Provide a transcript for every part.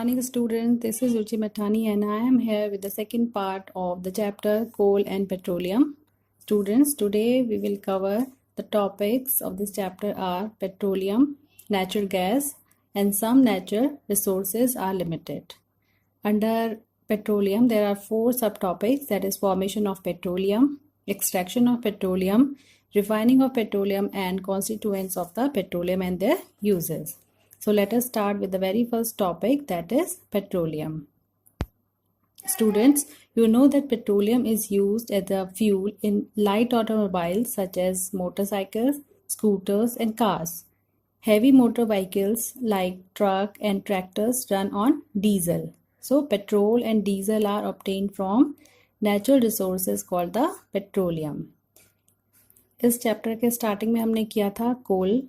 morning, students. This is Ruchi Mathani, and I am here with the second part of the chapter Coal and Petroleum. Students, today we will cover the topics of this chapter are petroleum, natural gas, and some natural resources are limited. Under petroleum, there are 4 subtopics, that is formation of petroleum, extraction of petroleum, refining of petroleum, and constituents of the petroleum and their uses. So let us start with the very first topic, that is petroleum. Students, you know that petroleum is used as a fuel in light automobiles such as motorcycles, scooters, and cars. Heavy motor vehicles like truck and tractors run on diesel. So petrol and diesel are obtained from natural resources called the petroleum. इस chapter के starting में हमने किया था कोल,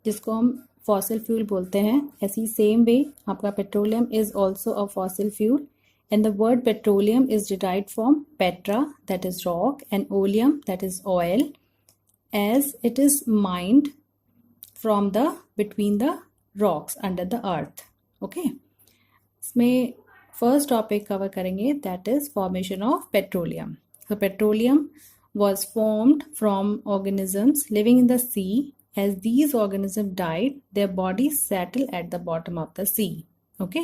जिसको हम fossil fuel बोलते हैं. ऐसी सेम वे आपका petroleum is also a fossil fuel and the word petroleum is derived from petra that is rock and oleum that is oil as it is mined from the between the rocks under the earth. Okay, इसमें first topic cover करेंगे that is formation of petroleum. So petroleum was formed from organisms living in the sea. As these organisms died, their bodies settle at the bottom of the sea, okay,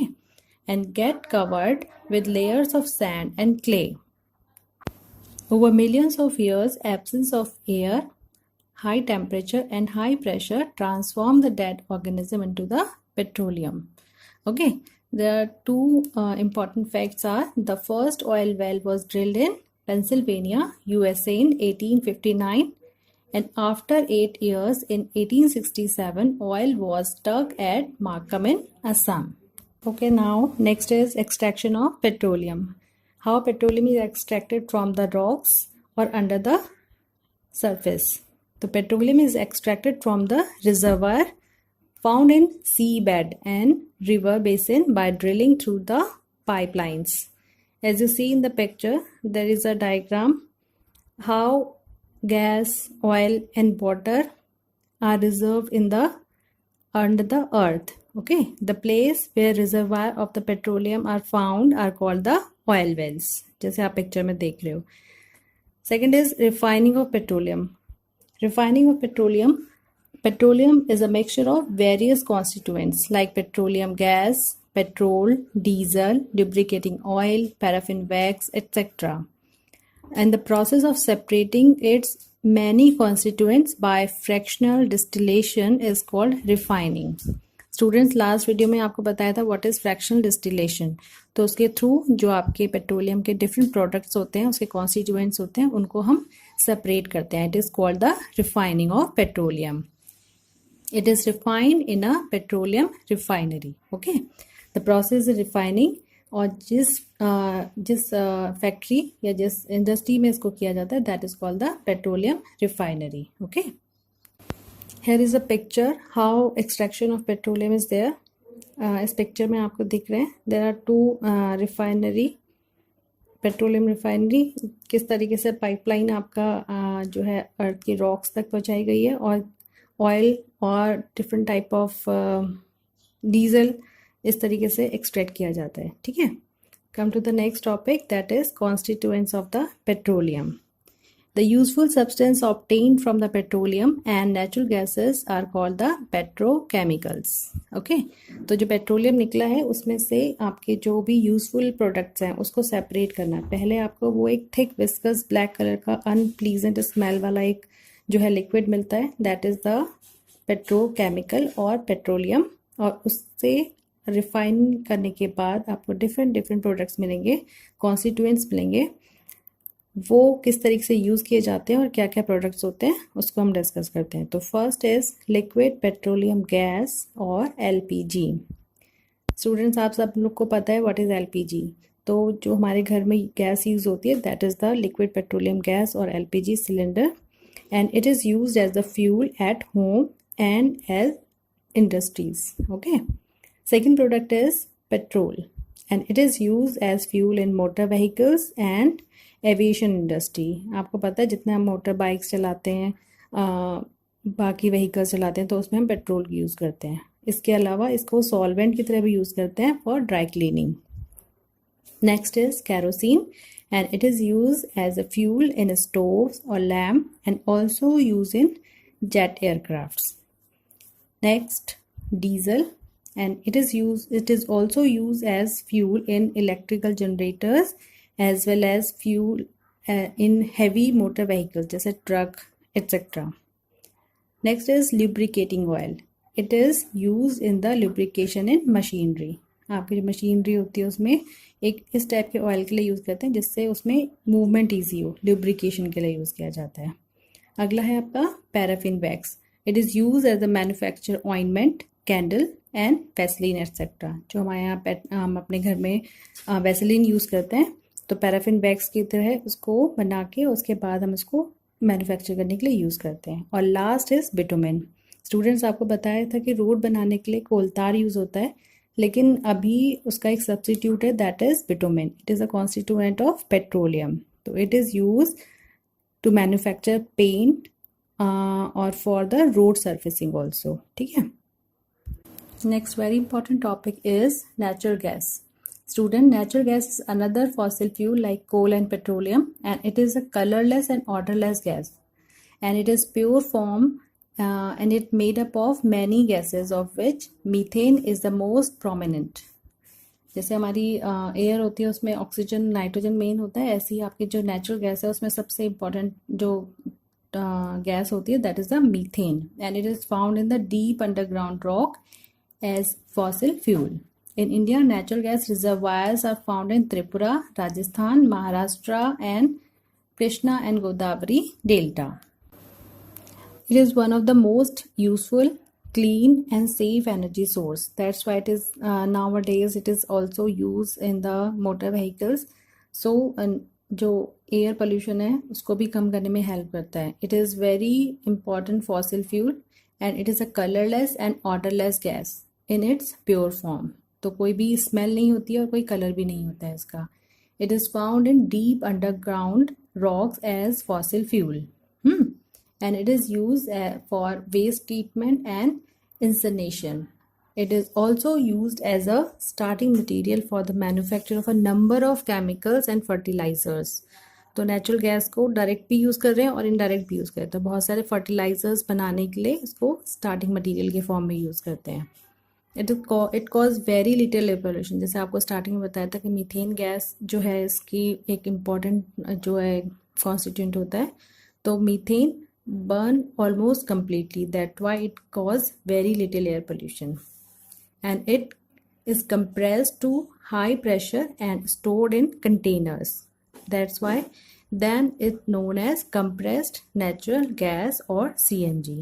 and get covered with layers of sand and clay. Over millions of years, absence of air, high temperature and high pressure transform the dead organism into the petroleum. Okay, there are 2 important facts are the first oil well was drilled in Pennsylvania, USA in 1859. And after 8 years in 1867, oil was dug at Markham in Assam. Okay, now next is extraction of petroleum. How petroleum is extracted from the rocks or under the surface. The petroleum is extracted from the reservoir found in seabed and river basin by drilling through the pipelines. As you see in the picture, there is a diagram how gas, oil and water are reserved in the under the earth. Okay, the place where reservoir of the petroleum are found are called the oil wells, जैसे आप picture में देख रहे हो. Second is refining of petroleum. Refining of petroleum. Petroleum is a mixture of various constituents like petroleum gas, petrol, diesel, lubricating oil, paraffin wax, etc. And the process of separating its many constituents by fractional distillation is called refining. Students, last video में आपको बताया था what is fractional distillation. तो उसके through जो आपके petroleum के different products होते हैं, उसके कॉन्स्टिट्यूएंट्स होते हैं, उनको हम सेपरेट करते हैं. It is called the refining of petroleum. It is refined in a petroleum refinery. Okay, the process is refining. और जिस फैक्ट्री या जिस इंडस्ट्री में इसको किया जाता है that is called the petroleum refinery. Okay, here is a picture how extraction of petroleum is there. इस पिक्चर में आपको दिख रहे हैं there are 2 refinery, petroleum refinery. किस तरीके से पाइपलाइन आपका जो है अर्थ की रॉक्स तक पहुंचाई गई है और ऑयल और डिफरेंट टाइप ऑफ डीजल इस तरीके से एक्सट्रैक्ट किया जाता है. ठीक है, come to the next topic that is constituents of the petroleum. The useful substance obtained from the petroleum and natural gases are called the petrochemicals. Okay, तो जो पेट्रोलियम निकला है उसमें से आपके जो भी यूजफुल प्रोडक्ट्स हैं उसको सेपरेट करना है. पहले आपको वो एक थिक विस्कस ब्लैक कलर का अनप्लीजेंट स्मेल वाला एक जो है लिक्विड मिलता है दैट इज द पेट्रोकेमिकल और पेट्रोलियम. और उससे रिफाइन करने के बाद आपको डिफरेंट प्रोडक्ट्स मिलेंगे, कॉन्स्टिट्यूएंट्स मिलेंगे. वो किस तरीके से यूज़ किए जाते हैं और क्या क्या प्रोडक्ट्स होते हैं उसको हम डिस्कस करते हैं. तो first is liquid petroleum gas और एलपीजी. स्टूडेंट्स, आप सब लोग को पता है व्हाट इज़ एलपीजी. तो जो हमारे घर में गैस यूज़ होती है that is the liquid petroleum gas और LPG cylinder, and it is used as the fuel at home and as industries. Okay, second product is petrol and it is used as fuel in motor vehicles and aviation industry. आपको पता है जितने हम motor bikes चलाते हैं, बाकी vehicles चलाते हैं तो उसमें हम पेट्रोल यूज़ करते हैं. इसके अलावा इसको सॉल्वेंट की तरह भी यूज़ करते हैं for dry cleaning. Next is kerosene, and it is used as a fuel in stoves or lamp and also used in jet aircrafts. Next, diesel, and it is also used as fuel in electrical generators as well as fuel in heavy motor vehicles जैसे truck etc. Next is lubricating oil. It is used in the lubrication in machinery. आपकी जो machinery होती है उसमें एक इस type के oil के लिए यूज़ करते हैं जिससे उसमें मूवमेंट ईजी हो, लुब्रिकेशन के लिए यूज़ किया जाता है. अगला है आपका paraffin wax. It is use as a manufacture ointment, candle and Vaseline etcetera. जो हमारे यहाँ हम अपने घर में वैसलीन यूज़ करते हैं तो पैराफिन वैक्स की तरह उसको बना के उसके बाद हम उसको मैन्युफैक्चर करने के लिए यूज़ करते हैं. और लास्ट इज़ बिटुमेन. स्टूडेंट्स आपको बताया था कि रोड बनाने के लिए कोलतार यूज़ होता है, लेकिन अभी उसका एक सब्स्टिट्यूट है that is bitumen. It is a constituent of petroleum. तो it is use to manufacture paint और for the road surfacing also. ठीक है. Next very important topic is natural gas. Student, natural gas is another fossil fuel like coal and petroleum, and it is a colorless and odorless gas, and it is pure form and it made up of many gases of which methane is the most prominent. जैसे हमारी air होती है उसमें oxygen nitrogen main होता है, ऐसे ही आपकी जो नेचुरल गैस है उसमें सबसे इम्पॉर्टेंट जो गैस होती है that is the methane, and it is found in the deep underground rock as fossil fuel. In India, natural gas reservoirs are found in Tripura, Rajasthan, Maharashtra, and Krishna and Godavari Delta. It is one of the most useful, clean, and safe energy source. That's why it is nowadays it is also used in the motor vehicles. So, जो air pollution है उसको भी कम करने में help करता है. It is very important fossil fuel, and it is a colorless and odorless gas in its pure form. तो कोई भी स्मेल नहीं होती है और कोई कलर भी नहीं होता है इसका. It is found in deep underground rocks as fossil fuel, and it is use for waste treatment and incineration. It is also use as a starting material for the manufacture of a number of chemicals and fertilizers. तो natural gas को direct भी use कर रहे हैं और indirect भी use करते हैं. तो बहुत सारे फर्टिलाइजर्स बनाने के लिए इसको स्टार्टिंग मटीरियल के फॉर्म में यूज़ करते हैं. It cause very little air pollution. जैसे आपको स्टार्टिंग में बताया था कि मीथेन गैस जो है इसकी एक इम्पॉर्टेंट जो है कॉन्स्टिट्यूएंट होता है, तो methane burn almost completely, that why it cause very little air pollution, and it is compressed to high pressure and stored in containers. That's why then it known as compressed natural gas और CNG.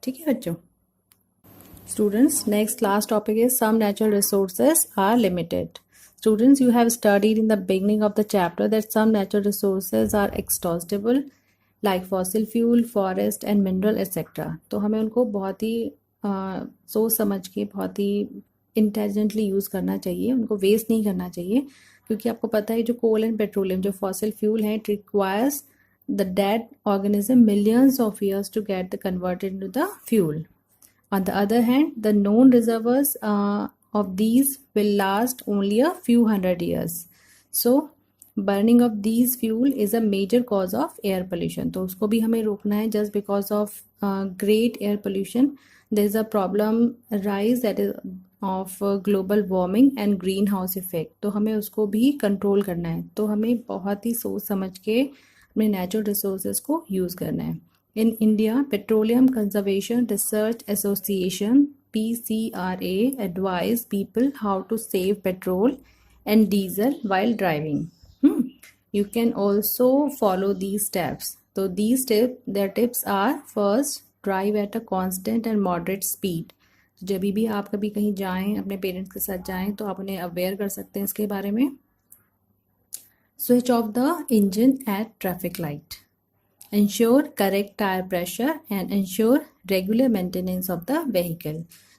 ठीक है बच्चों. Students, next last topic is some natural resources are limited. Students, you have studied in the beginning of the chapter that some natural resources are exhaustible like fossil fuel, forest and mineral etc. तो हमें उनको बहुत ही सोच समझ के बहुत ही intelligently use करना चाहिए, उनको वेस्ट नहीं करना चाहिए, क्योंकि आपको पता है जो कोल एंड पेट्रोलियम जो फॉसिल फ्यूल है it requires the dead organism millions of years to get the converted into the fuel. On the other hand, the known reservoirs of these will last only a few hundred years. So, burning of these fuel is a major cause of air pollution. तो उसको भी हमें रोकना है. Just because of great air pollution, there is a problem rise that is of global warming and greenhouse effect. तो हमें उसको भी कंट्रोल करना है. तो हमें बहुत ही सोच समझ के अपने नेचुरल रिसोर्सेज को यूज़ करना है. In India, Petroleum Conservation Research Association PCRA advise people how to save petrol and diesel while driving. You can also follow these steps. So their tips are: first, drive at a constant and moderate speed. जब भी आप कभी कहीं जाएं अपने parents के साथ जाएं तो आप उन्हें अवेयर कर सकते हैं इसके बारे में. Switch off the engine at traffic light. Ensure correct tire pressure and ensure regular maintenance of the vehicle.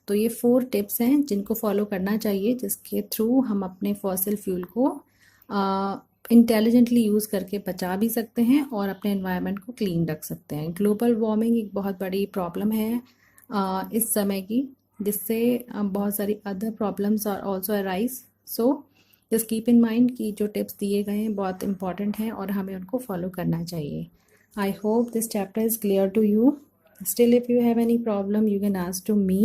तो ये 4 टिप्स हैं जिनको फॉलो करना चाहिए, जिसके थ्रू हम अपने फॉसिल फ्यूल को इंटेलिजेंटली यूज़ करके बचा भी सकते हैं और अपने एनवायरनमेंट को क्लीन रख सकते हैं. ग्लोबल वार्मिंग एक बहुत बड़ी प्रॉब्लम है इस समय की, जिससे बहुत सारी other problems are also arise. So just keep in mind कि जो टिप्स दिए गए हैं बहुत इंपॉर्टेंट हैं और हमें उनको फॉलो करना चाहिए. I hope this chapter is clear to you. Still, if you have any problem, you can ask to me.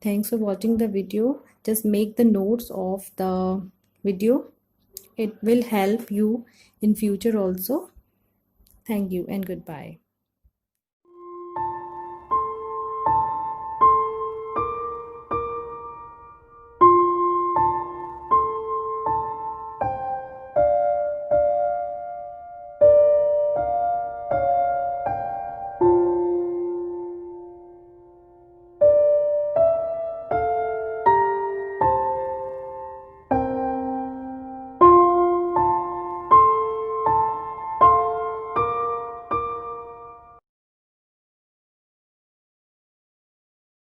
Thanks for watching the video. Just make the notes of the video. It will help you in future also. Thank you and goodbye.